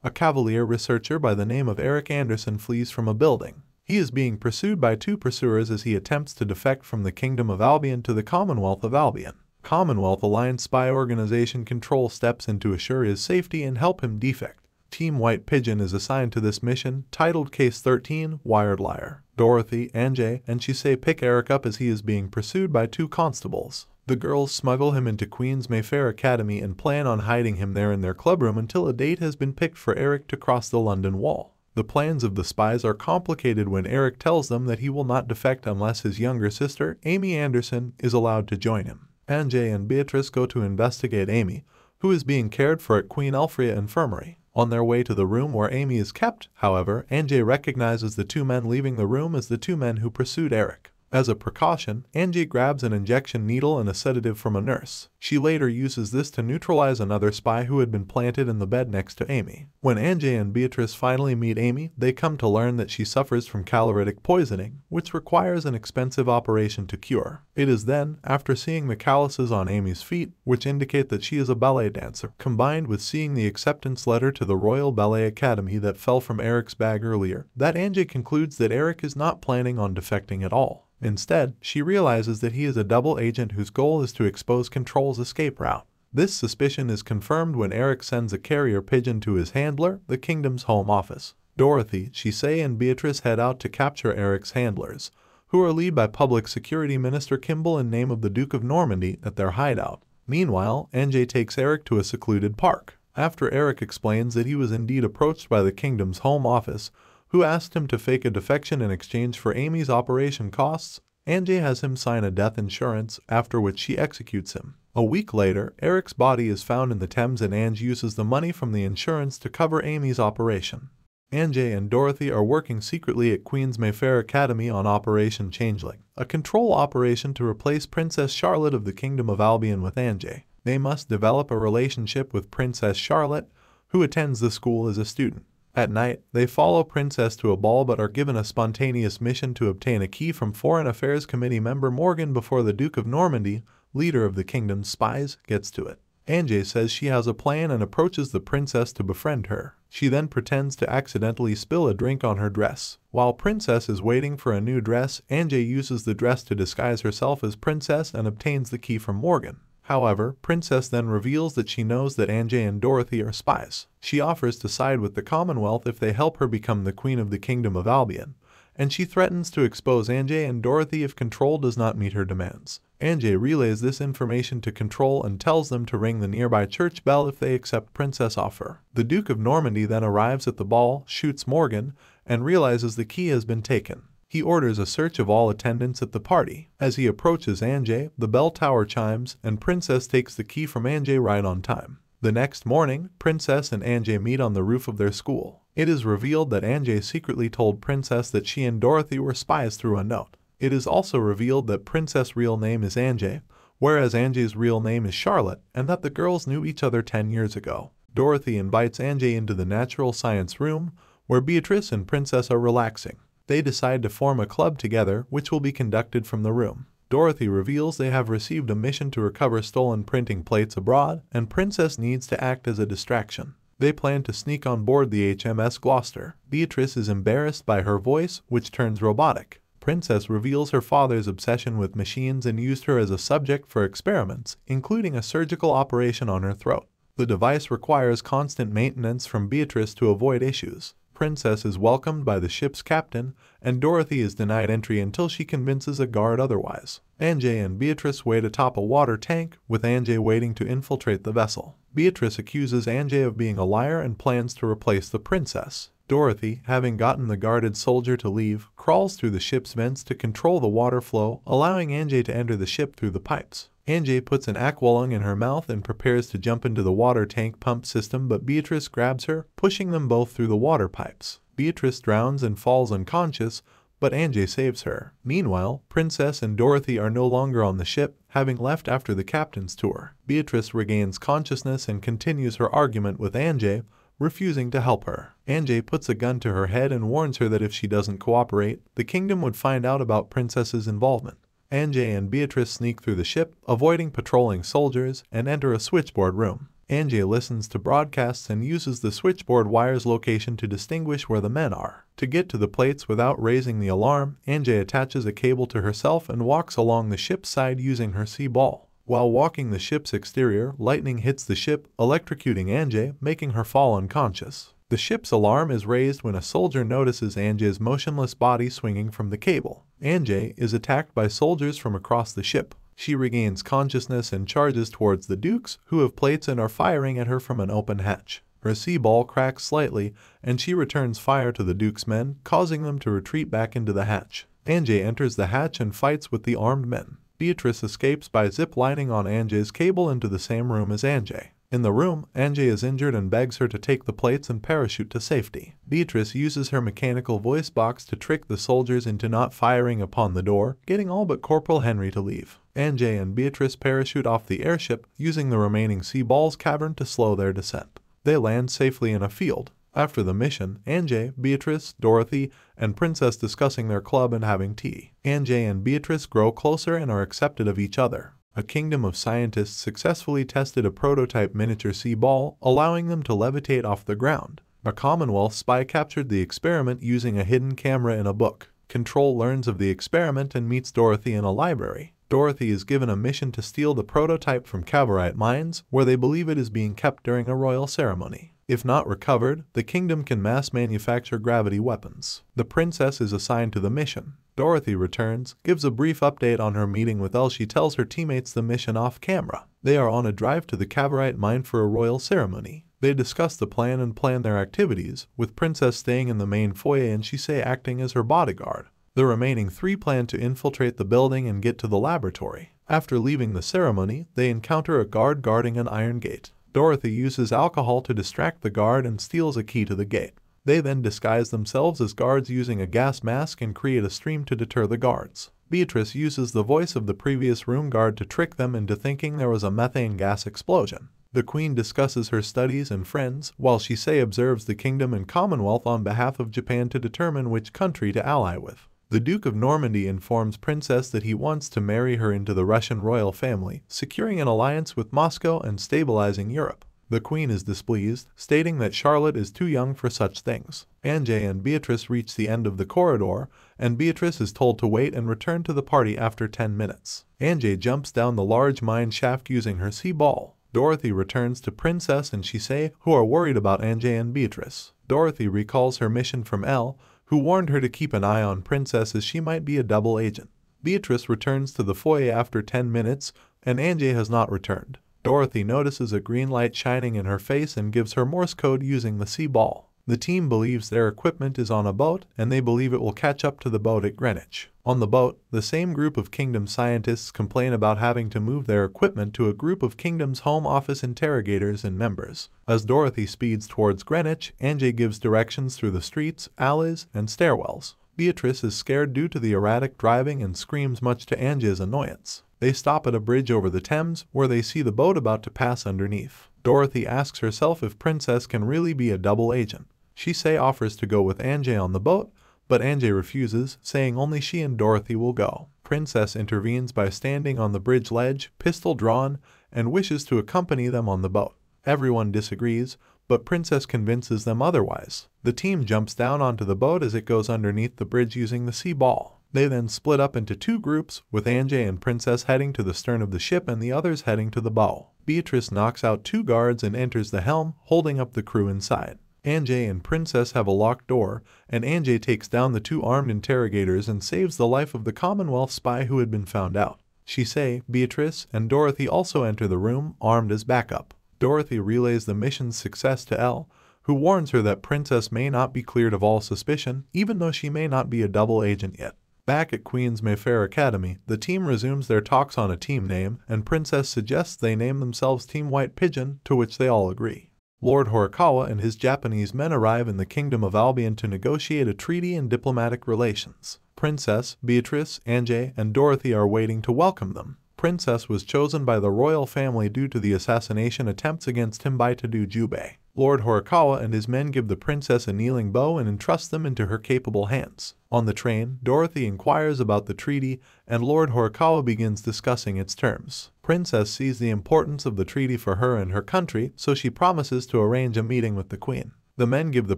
A Cavalier researcher by the name of Eric Anderson flees from a building. He is being pursued by two pursuers as he attempts to defect from the Kingdom of Albion to the Commonwealth of Albion. Commonwealth Alliance spy organization Control steps in to assure his safety and help him defect. Team White Pigeon is assigned to this mission, titled Case 13, Wired Liar. Dorothy, Anjay, and Chisei pick Eric up as he is being pursued by two constables. The girls smuggle him into Queen's Mayfair Academy and plan on hiding him there in their clubroom until a date has been picked for Eric to cross the London Wall. The plans of the spies are complicated when Eric tells them that he will not defect unless his younger sister, Amy Anderson, is allowed to join him. Anjay and Beatrice go to investigate Amy, who is being cared for at Queen Elfria Infirmary. On their way to the room where Amy is kept, however, Anjay recognizes the two men leaving the room as the two men who pursued Eric. As a precaution, Anjay grabs an injection needle and a sedative from a nurse. She later uses this to neutralize another spy who had been planted in the bed next to Amy. When Anjay and Beatrice finally meet Amy, they come to learn that she suffers from caloritic poisoning, which requires an expensive operation to cure. It is then, after seeing the calluses on Amy's feet, which indicate that she is a ballet dancer, combined with seeing the acceptance letter to the Royal Ballet Academy that fell from Eric's bag earlier, that Anjay concludes that Eric is not planning on defecting at all. Instead, she realizes that he is a double agent whose goal is to expose Control's escape route. This suspicion is confirmed when Eric sends a carrier pigeon to his handler, the kingdom's home office. Dorothy, Chisei, and Beatrice head out to capture Eric's handlers, who are led by Public Security Minister Kimball in name of the Duke of Normandy, at their hideout. Meanwhile, Anjay takes Eric to a secluded park. After Eric explains that he was indeed approached by the kingdom's home office, who asked him to fake a defection in exchange for Amy's operation costs, Anjay has him sign a death insurance, after which she executes him. A week later, Eric's body is found in the Thames and Ange uses the money from the insurance to cover Amy's operation. Anjay and Dorothy are working secretly at Queen's Mayfair Academy on Operation Changeling, a control operation to replace Princess Charlotte of the Kingdom of Albion with Anjay. They must develop a relationship with Princess Charlotte, who attends the school as a student. At night, they follow Princess to a ball but are given a spontaneous mission to obtain a key from Foreign Affairs Committee member Morgan before the Duke of Normandy, leader of the kingdom's spies, gets to it. Anjay says she has a plan and approaches the princess to befriend her. She then pretends to accidentally spill a drink on her dress. While Princess is waiting for a new dress, Anjay uses the dress to disguise herself as Princess and obtains the key from Morgan. However, Princess then reveals that she knows that Anjay and Dorothy are spies. She offers to side with the Commonwealth if they help her become the Queen of the Kingdom of Albion, and she threatens to expose Anjay and Dorothy if Control does not meet her demands. Anjay relays this information to Control and tells them to ring the nearby church bell if they accept Princess' offer. The Duke of Normandy then arrives at the ball, shoots Morgan, and realizes the key has been taken. He orders a search of all attendants at the party. As he approaches Anjay, the bell tower chimes, and Princess takes the key from Anjay right on time. The next morning, Princess and Anjay meet on the roof of their school. It is revealed that Anjay secretly told Princess that she and Dorothy were spies through a note. It is also revealed that Princess' real name is Anjay, whereas Anjay's real name is Charlotte, and that the girls knew each other 10 years ago. Dorothy invites Anjay into the natural science room, where Beatrice and Princess are relaxing. They decide to form a club together, which will be conducted from the room. Dorothy reveals they have received a mission to recover stolen printing plates abroad, and Princess needs to act as a distraction. They plan to sneak on board the HMS Gloucester. Beatrice is embarrassed by her voice, which turns robotic. Princess reveals her father's obsession with machines and used her as a subject for experiments, including a surgical operation on her throat. The device requires constant maintenance from Beatrice to avoid issues. Princess is welcomed by the ship's captain, and Dorothy is denied entry until she convinces a guard otherwise. Anjay and Beatrice wait atop a water tank, with Anjay waiting to infiltrate the vessel. Beatrice accuses Anjay of being a liar and plans to replace the princess. Dorothy, having gotten the guarded soldier to leave, crawls through the ship's vents to control the water flow, allowing Anjay to enter the ship through the pipes. Anjay puts an aqualung in her mouth and prepares to jump into the water tank pump system, but Beatrice grabs her, pushing them both through the water pipes. Beatrice drowns and falls unconscious, but Anjay saves her. Meanwhile, Princess and Dorothy are no longer on the ship, having left after the captain's tour. Beatrice regains consciousness and continues her argument with Anjay, refusing to help her. Anjay puts a gun to her head and warns her that if she doesn't cooperate, the kingdom would find out about Princess's involvement. Anjay and Beatrice sneak through the ship, avoiding patrolling soldiers, and enter a switchboard room. Anjay listens to broadcasts and uses the switchboard wire's location to distinguish where the men are. To get to the plates without raising the alarm, Anjay attaches a cable to herself and walks along the ship's side using her sea ball. While walking the ship's exterior, lightning hits the ship, electrocuting Anjay, making her fall unconscious. The ship's alarm is raised when a soldier notices Anjay's motionless body swinging from the cable. Anjay is attacked by soldiers from across the ship. She regains consciousness and charges towards the Dukes, who have plates and are firing at her from an open hatch. Her sea ball cracks slightly, and she returns fire to the Duke's men, causing them to retreat back into the hatch. Anjay enters the hatch and fights with the armed men. Beatrice escapes by zip-lining on Anjay's cable into the same room as Anjay. In the room, Anjay is injured and begs her to take the plates and parachute to safety. Beatrice uses her mechanical voice box to trick the soldiers into not firing upon the door, getting all but Corporal Henry to leave. Anjay and Beatrice parachute off the airship, using the remaining sea ball's cavern to slow their descent. They land safely in a field. After the mission, Anjay, Beatrice, Dorothy, and Princess discussing their club and having tea. Anjay and Beatrice grow closer and are accepted of each other. A kingdom of scientists successfully tested a prototype miniature sea ball, allowing them to levitate off the ground. A Commonwealth spy captured the experiment using a hidden camera in a book. Control learns of the experiment and meets Dorothy in a library. Dorothy is given a mission to steal the prototype from cavorite mines, where they believe it is being kept during a royal ceremony. If not recovered, the kingdom can mass manufacture gravity weapons. The princess is assigned to the mission. Dorothy returns, gives a brief update on her meeting with Elle. She tells her teammates the mission off camera. They are on a drive to the cavorite mine for a royal ceremony. They discuss the plan and plan their activities, with Princess staying in the main foyer and Shisei acting as her bodyguard. The remaining three plan to infiltrate the building and get to the laboratory. After leaving the ceremony, they encounter a guard guarding an iron gate. Dorothy uses alcohol to distract the guard and steals a key to the gate. They then disguise themselves as guards using a gas mask and create a stream to deter the guards. Beatrice uses the voice of the previous room guard to trick them into thinking there was a methane gas explosion. The Queen discusses her studies and friends, while Shisei observes the kingdom and Commonwealth on behalf of Japan to determine which country to ally with. The Duke of Normandy informs Princess that he wants to marry her into the Russian royal family, securing an alliance with Moscow and stabilizing Europe. The Queen is displeased, stating that Charlotte is too young for such things. Anjay and Beatrice reach the end of the corridor, and Beatrice is told to wait and return to the party after 10 minutes. Anjay jumps down the large mine shaft using her sea ball. Dorothy returns to Princess and Shisei, who are worried about Anjay and Beatrice. Dorothy recalls her mission from Elle, who warned her to keep an eye on Princess as she might be a double agent. Beatrice returns to the foyer after 10 minutes, and Anjay has not returned. Dorothy notices a green light shining in her face and gives her Morse code using the sea ball. The team believes their equipment is on a boat, and they believe it will catch up to the boat at Greenwich. On the boat, the same group of Kingdom scientists complain about having to move their equipment to a group of Kingdom's home office interrogators and members. As Dorothy speeds towards Greenwich, Anjay gives directions through the streets, alleys, and stairwells. Beatrice is scared due to the erratic driving and screams, much to Anjay's annoyance. They stop at a bridge over the Thames, where they see the boat about to pass underneath. Dorothy asks herself if Princess can really be a double agent. Shisei offers to go with Anjay on the boat, but Anjay refuses, saying only she and Dorothy will go. Princess intervenes by standing on the bridge ledge, pistol drawn, and wishes to accompany them on the boat. Everyone disagrees, but Princess convinces them otherwise. The team jumps down onto the boat as it goes underneath the bridge using the sea ball. They then split up into two groups, with Anjay and Princess heading to the stern of the ship and the others heading to the bow. Beatrice knocks out two guards and enters the helm, holding up the crew inside. Anjay and Princess have a locked door, and Anjay takes down the two armed interrogators and saves the life of the Commonwealth spy who had been found out. Shisei, Beatrice, and Dorothy also enter the room, armed as backup. Dorothy relays the mission's success to Elle, who warns her that Princess may not be cleared of all suspicion, even though she may not be a double agent yet. Back at Queen's Mayfair Academy, the team resumes their talks on a team name, and Princess suggests they name themselves Team White Pigeon, to which they all agree. Lord Horikawa and his Japanese men arrive in the Kingdom of Albion to negotiate a treaty and diplomatic relations. Princess, Beatrice, Anjay, and Dorothy are waiting to welcome them. Princess was chosen by the royal family due to the assassination attempts against him by Tadu Jubei. Lord Horikawa and his men give the princess a kneeling bow and entrust them into her capable hands. On the train, Dorothy inquires about the treaty, and Lord Horikawa begins discussing its terms. Princess sees the importance of the treaty for her and her country, so she promises to arrange a meeting with the queen. The men give the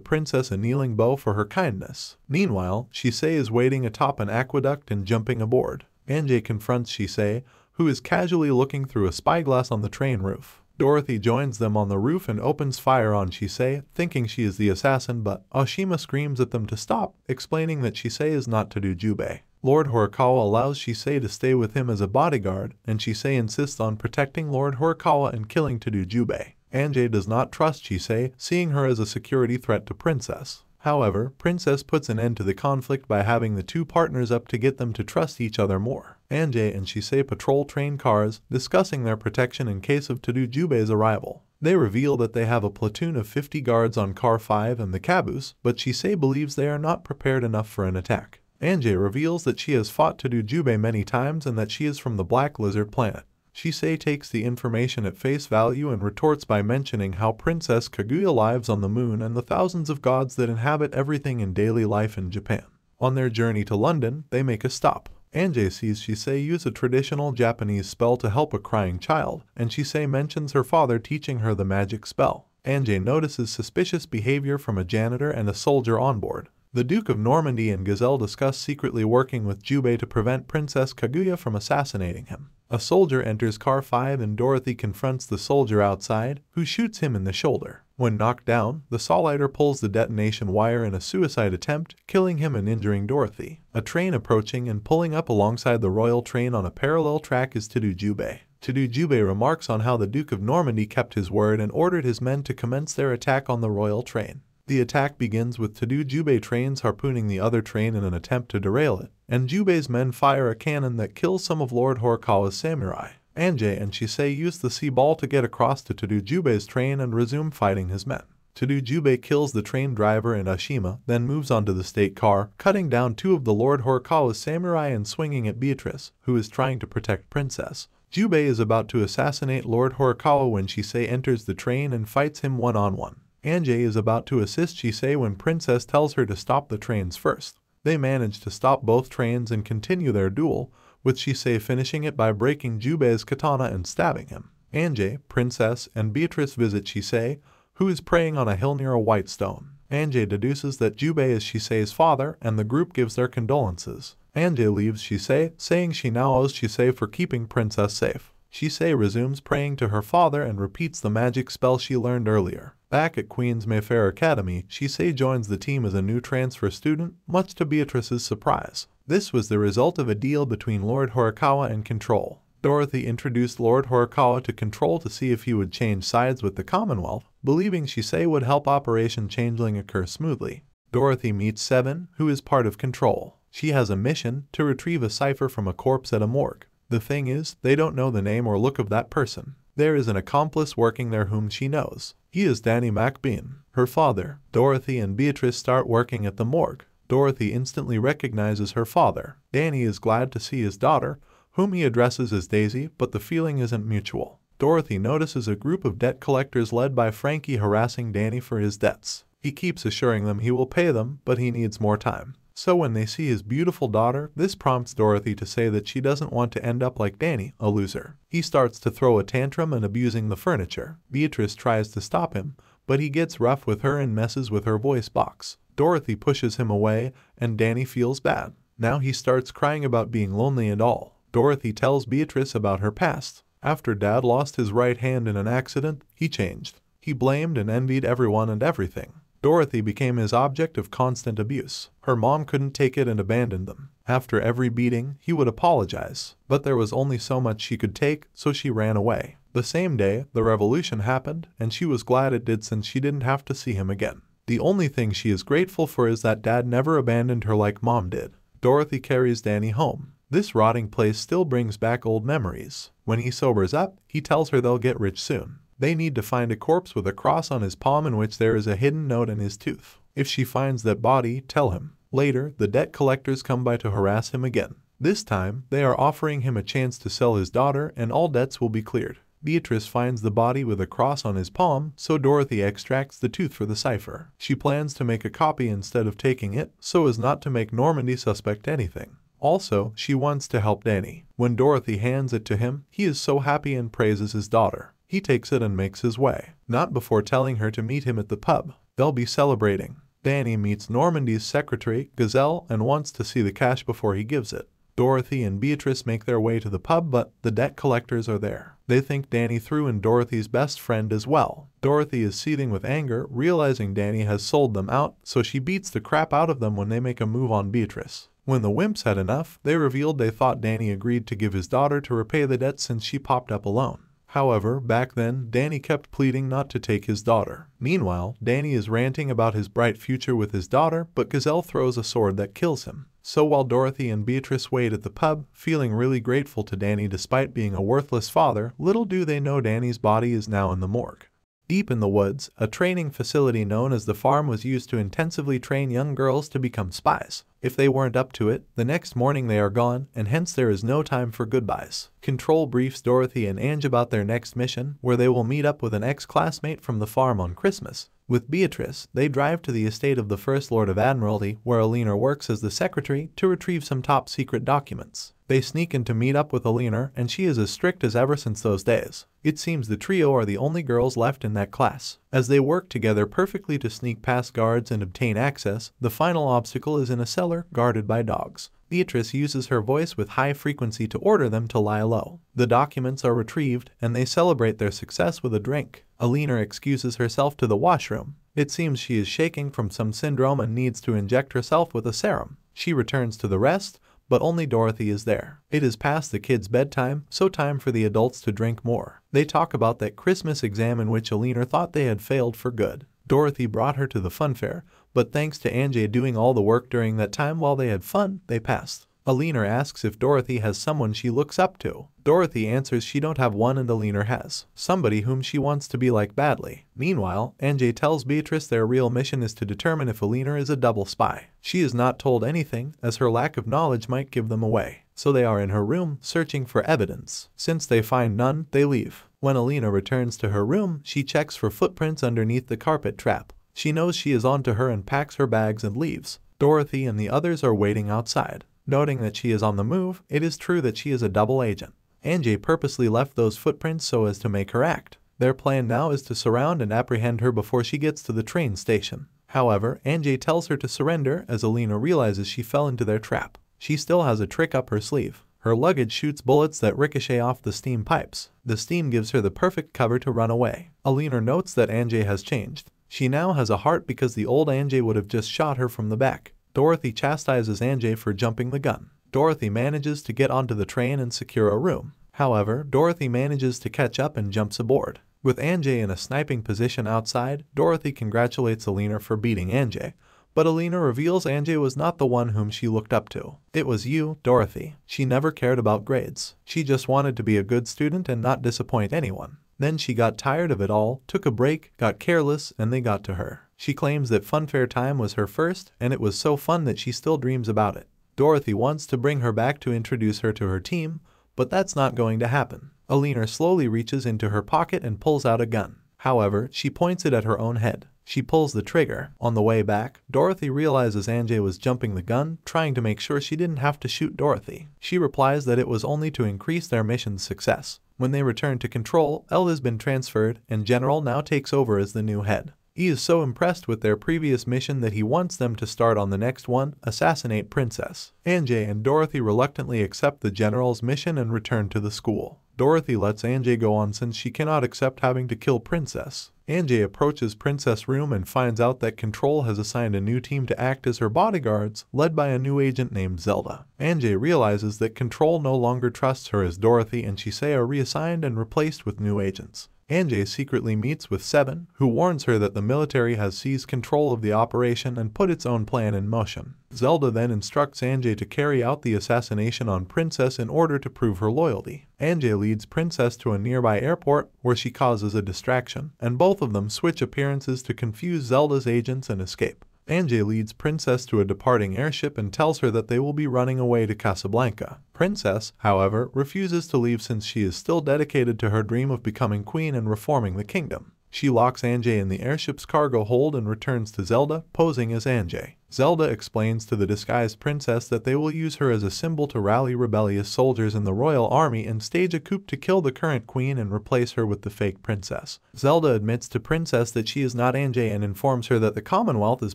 princess a kneeling bow for her kindness. Meanwhile, Shisei is waiting atop an aqueduct and jumping aboard. Anjay confronts Shisei, who is casually looking through a spyglass on the train roof. Dorothy joins them on the roof and opens fire on Shisei, thinking she is the assassin, but Ashima screams at them to stop, explaining that Shisei is not Tadu Jubei. Lord Horikawa allows Shisei to stay with him as a bodyguard, and Shisei insists on protecting Lord Horikawa and killing Tadu Jubei. Anjay does not trust Shisei, seeing her as a security threat to Princess. However, Princess puts an end to the conflict by having the two partners up to get them to trust each other more. Anjay and Shisei patrol train cars, discussing their protection in case of Tadu Jubei's arrival. They reveal that they have a platoon of 50 guards on Car 5 and the caboose, but Shisei believes they are not prepared enough for an attack. Anjay reveals that she has fought Tadu Jubei many times and that she is from the Black Lizard planet. Shisei takes the information at face value and retorts by mentioning how Princess Kaguya lives on the moon and the thousands of gods that inhabit everything in daily life in Japan. On their journey to London, they make a stop. Anjay sees Shisei use a traditional Japanese spell to help a crying child, and Shisei mentions her father teaching her the magic spell. Anjay notices suspicious behavior from a janitor and a soldier on board. The Duke of Normandy and Gazelle discuss secretly working with Jubei to prevent Princess Kaguya from assassinating him. A soldier enters Car 5 and Dorothy confronts the soldier outside, who shoots him in the shoulder. When knocked down, the Solider pulls the detonation wire in a suicide attempt, killing him and injuring Dorothy. A train approaching and pulling up alongside the royal train on a parallel track is Tadu Jubei. Tadu Jubei remarks on how the Duke of Normandy kept his word and ordered his men to commence their attack on the royal train. The attack begins with Tadu Jubei trains harpooning the other train in an attempt to derail it, and Jubei's men fire a cannon that kills some of Lord Horikawa's samurai. Anjay and Shisei use the sea ball to get across to Tadu Jubei's train and resume fighting his men. Tadu Jubei kills the train driver and Ashima, then moves onto the state car, cutting down two of the Lord Horikawa's samurai and swinging at Beatrice, who is trying to protect Princess. Jubei is about to assassinate Lord Horikawa when Shisei enters the train and fights him one-on-one. Anjay is about to assist Shisei when Princess tells her to stop the trains first. They manage to stop both trains and continue their duel, with Shisei finishing it by breaking Jubei's katana and stabbing him. Anjay, Princess, and Beatrice visit Shisei, who is praying on a hill near a white stone. Anjay deduces that Jubei is Shisei's father, and the group gives their condolences. Anjay leaves Shisei, saying she now owes Shisei for keeping Princess safe. Shisei resumes praying to her father and repeats the magic spell she learned earlier. Back at Queen's Mayfair Academy, Shisei joins the team as a new transfer student, much to Beatrice's surprise. This was the result of a deal between Lord Horikawa and Control. Dorothy introduced Lord Horikawa to Control to see if he would change sides with the Commonwealth, believing Shisei would help Operation Changeling occur smoothly. Dorothy meets Seven, who is part of Control. She has a mission to retrieve a cipher from a corpse at a morgue. The thing is, they don't know the name or look of that person. There is an accomplice working there whom she knows. He is Danny McBean, her father. Dorothy and Beatrice start working at the morgue. Dorothy instantly recognizes her father. Danny is glad to see his daughter, whom he addresses as Daisy, but the feeling isn't mutual. Dorothy notices a group of debt collectors led by Frankie harassing Danny for his debts. He keeps assuring them he will pay them, but he needs more time. So when they see his beautiful daughter, this prompts Dorothy to say that she doesn't want to end up like Danny, a loser. He starts to throw a tantrum and abusing the furniture. Beatrice tries to stop him, but he gets rough with her and messes with her voice box. Dorothy pushes him away, and Danny feels bad. Now he starts crying about being lonely and all. Dorothy tells Beatrice about her past. After Dad lost his right hand in an accident, he changed. He blamed and envied everyone and everything. Dorothy became his object of constant abuse. Her mom couldn't take it and abandoned them. After every beating, he would apologize, but there was only so much she could take, so she ran away. The same day, the revolution happened, and she was glad it did since she didn't have to see him again. The only thing she is grateful for is that Dad never abandoned her like Mom did. Dorothy carries Danny home. This rotting place still brings back old memories. When he sobers up, he tells her they'll get rich soon. They need to find a corpse with a cross on his palm in which there is a hidden note in his tooth. If she finds that body, tell him. Later, the debt collectors come by to harass him again. This time, they are offering him a chance to sell his daughter and all debts will be cleared. Beatrice finds the body with a cross on his palm, so Dorothy extracts the tooth for the cipher. She plans to make a copy instead of taking it, so as not to make Normandy suspect anything. Also, she wants to help Danny. When Dorothy hands it to him, he is so happy and praises his daughter. He takes it and makes his way, not before telling her to meet him at the pub. They'll be celebrating. Danny meets Normandy's secretary, Gazelle, and wants to see the cash before he gives it. Dorothy and Beatrice make their way to the pub, but the debt collectors are there. They think Danny threw in Dorothy's best friend as well. Dorothy is seething with anger, realizing Danny has sold them out, so she beats the crap out of them when they make a move on Beatrice. When the wimps had enough, they revealed they thought Danny agreed to give his daughter to repay the debt since she popped up alone. However, back then, Danny kept pleading not to take his daughter. Meanwhile, Danny is ranting about his bright future with his daughter, but Gazelle throws a sword that kills him. So while Dorothy and Beatrice wait at the pub, feeling really grateful to Danny despite being a worthless father, little do they know Danny's body is now in the morgue. Deep in the woods, a training facility known as the farm was used to intensively train young girls to become spies. If they weren't up to it, the next morning they are gone, and hence there is no time for goodbyes. Control briefs Dorothy and Ange about their next mission, where they will meet up with an ex-classmate from the farm on Christmas. With Beatrice, they drive to the estate of the First Lord of Admiralty, where Alina works as the secretary, to retrieve some top-secret documents. They sneak in to meet up with Alina, and she is as strict as ever since those days. It seems the trio are the only girls left in that class. As they work together perfectly to sneak past guards and obtain access, the final obstacle is in a cellar guarded by dogs. Beatrice uses her voice with high frequency to order them to lie low. The documents are retrieved, and they celebrate their success with a drink. Alina excuses herself to the washroom. It seems she is shaking from some syndrome and needs to inject herself with a serum. She returns to the rest, but only Dorothy is there. It is past the kids' bedtime, so time for the adults to drink more. They talk about that Christmas exam in which Alina thought they had failed for good. Dorothy brought her to the fun fair, but thanks to Ange doing all the work during that time while they had fun, they passed. Alina asks if Dorothy has someone she looks up to. Dorothy answers she don't have one, and Alina has somebody whom she wants to be like badly. Meanwhile, Ange tells Beatrice their real mission is to determine if Alina is a double spy. She is not told anything, as her lack of knowledge might give them away. So they are in her room, searching for evidence. Since they find none, they leave. When Alina returns to her room, she checks for footprints underneath the carpet trap. She knows she is onto her and packs her bags and leaves. Dorothy and the others are waiting outside. Noting that she is on the move, it is true that she is a double agent. Ange purposely left those footprints so as to make her act. Their plan now is to surround and apprehend her before she gets to the train station. However, Ange tells her to surrender as Alina realizes she fell into their trap. She still has a trick up her sleeve. Her luggage shoots bullets that ricochet off the steam pipes. The steam gives her the perfect cover to run away. Alina notes that Ange has changed. She now has a heart because the old Ange would have just shot her from the back. Dorothy chastises Ange for jumping the gun. Dorothy manages to get onto the train and secure a room. However, Dorothy manages to catch up and jumps aboard. With Ange in a sniping position outside, Dorothy congratulates Alina for beating Ange. But Alina reveals Ange was not the one whom she looked up to. It was you, Dorothy. She never cared about grades. She just wanted to be a good student and not disappoint anyone. Then she got tired of it all, took a break, got careless, and they got to her. She claims that funfair time was her first, and it was so fun that she still dreams about it. Dorothy wants to bring her back to introduce her to her team, but that's not going to happen. Alina slowly reaches into her pocket and pulls out a gun. However, she points it at her own head. She pulls the trigger. On the way back, Dorothy realizes Ange was jumping the gun, trying to make sure she didn't have to shoot Dorothy. She replies that it was only to increase their mission's success. When they return to control, Elle has been transferred, and General now takes over as the new head. He is so impressed with their previous mission that he wants them to start on the next one, assassinate Princess. Ange and Dorothy reluctantly accept the General's mission and return to the school. Dorothy lets Ange go on since she cannot accept having to kill Princess. Ange approaches Princess' room and finds out that Control has assigned a new team to act as her bodyguards, led by a new agent named Zelda. Ange realizes that Control no longer trusts her as Dorothy and Chisei are reassigned and replaced with new agents. Ange secretly meets with Seven, who warns her that the military has seized control of the operation and put its own plan in motion. Zelda then instructs Ange to carry out the assassination on Princess in order to prove her loyalty. Ange leads Princess to a nearby airport where she causes a distraction, and both of them switch appearances to confuse Zelda's agents and escape. Anjay leads Princess to a departing airship and tells her that they will be running away to Casablanca. Princess, however, refuses to leave since she is still dedicated to her dream of becoming queen and reforming the kingdom. She locks Anjay in the airship's cargo hold and returns to Zelda, posing as Anjay. Zelda explains to the disguised princess that they will use her as a symbol to rally rebellious soldiers in the royal army and stage a coup to kill the current queen and replace her with the fake princess. Zelda admits to Princess that she is not Anjay and informs her that the Commonwealth is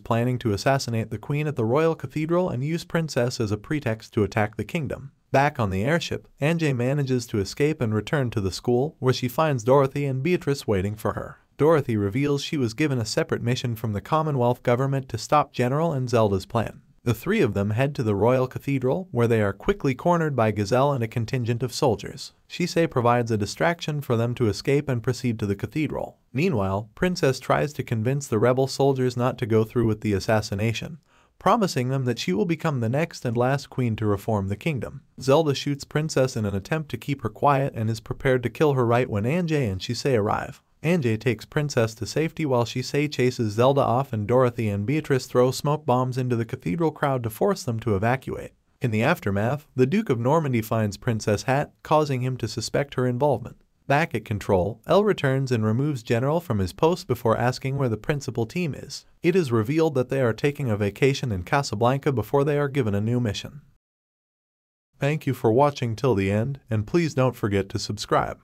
planning to assassinate the queen at the royal cathedral and use Princess as a pretext to attack the kingdom. Back on the airship, Anjay manages to escape and return to the school, where she finds Dorothy and Beatrice waiting for her. Dorothy reveals she was given a separate mission from the Commonwealth government to stop General and Zelda's plan. The three of them head to the Royal Cathedral, where they are quickly cornered by Gazelle and a contingent of soldiers. Shisei provides a distraction for them to escape and proceed to the cathedral. Meanwhile, Princess tries to convince the rebel soldiers not to go through with the assassination, promising them that she will become the next and last queen to reform the kingdom. Zelda shoots Princess in an attempt to keep her quiet and is prepared to kill her right when Anjay and Shisei arrive. Anjay takes Princess to safety while Shisei chases Zelda off, and Dorothy and Beatrice throw smoke bombs into the cathedral crowd to force them to evacuate. In the aftermath, the Duke of Normandy finds Princess Hat, causing him to suspect her involvement. Back at Control, Elle returns and removes General from his post before asking where the principal team is. It is revealed that they are taking a vacation in Casablanca before they are given a new mission. Thank you for watching till the end, and please don't forget to subscribe.